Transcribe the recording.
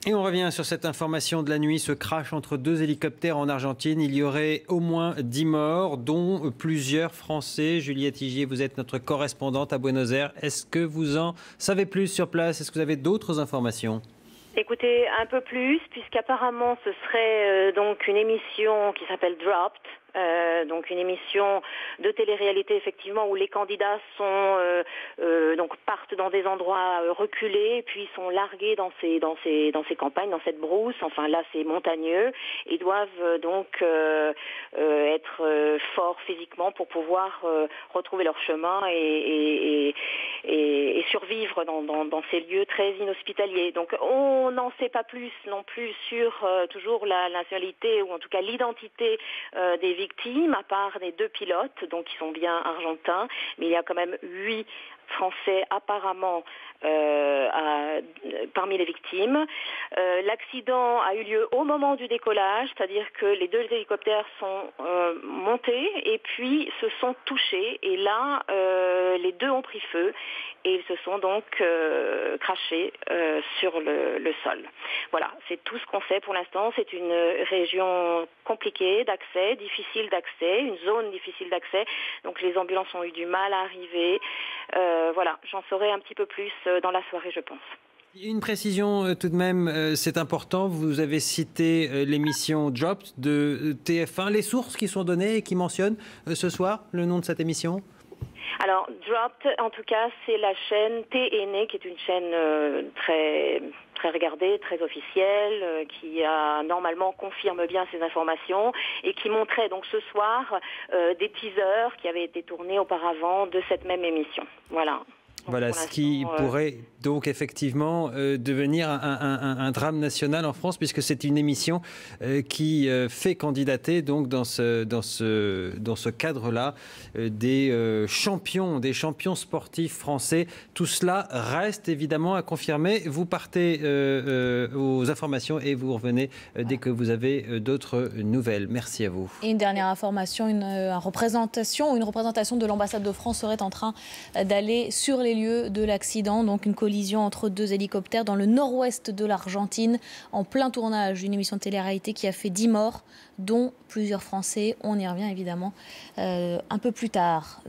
Et on revient sur cette information de la nuit, ce crash entre deux hélicoptères en Argentine. Il y aurait au moins 10 morts, dont plusieurs Français. Juliette Igier, vous êtes notre correspondante à Buenos Aires. Est-ce que vous en savez plus sur place? Est-ce que vous avez d'autres informations? Écoutez, un peu plus, puisqu'apparemment ce serait donc une émission qui s'appelle Dropped, donc une émission de télé-réalité effectivement où les candidats sont donc partent dans des endroits reculés et puis sont largués dans ces campagnes, dans cette brousse. Enfin là c'est montagneux et doivent donc être forts physiquement pour pouvoir retrouver leur chemin et survivre dans ces lieux très inhospitaliers. Donc on n'en sait pas plus non plus sur toujours la nationalité ou en tout cas l'identité des victimes, à part les deux pilotes, donc qui sont bien argentins, mais il y a quand même 8 Français apparemment parmi les victimes. L'accident a eu lieu au moment du décollage, c'est-à-dire que les deux hélicoptères sont montés et puis se sont touchés et là les deux ont pris feu et ils se sont donc crashés sur le sol. Voilà, c'est tout ce qu'on sait pour l'instant. C'est une région compliquée d'accès, difficile d'accès, une zone difficile d'accès, donc les ambulances ont eu du mal à arriver. Voilà, j'en saurai un petit peu plus dans la soirée, je pense. Une précision tout de même, c'est important. Vous avez cité l'émission Dropped de TF1. Les sources qui sont données et qui mentionnent ce soir le nom de cette émission? Alors, Dropped, en tout cas, c'est la chaîne TNE, qui est une chaîne très regardée, très officielle, qui a normalement confirme bien ces informations et qui montrait donc ce soir des teasers qui avaient été tournés auparavant de cette même émission. Voilà. Donc, voilà, ce qui pourrait donc effectivement devenir un drame national en France, puisque c'est une émission qui fait candidater donc dans ce cadre-là des champions sportifs français. Tout cela reste évidemment à confirmer. Vous partez aux informations et vous revenez dès que vous avez d'autres nouvelles. Merci à vous. Et une dernière information, une représentation de l'ambassade de France serait en train d'aller sur les lieux de l'accident, donc une collision entre deux hélicoptères dans le nord-ouest de l'Argentine, en plein tournage d'une émission de télé-réalité qui a fait 10 morts, dont plusieurs Français. On y revient évidemment un peu plus tard.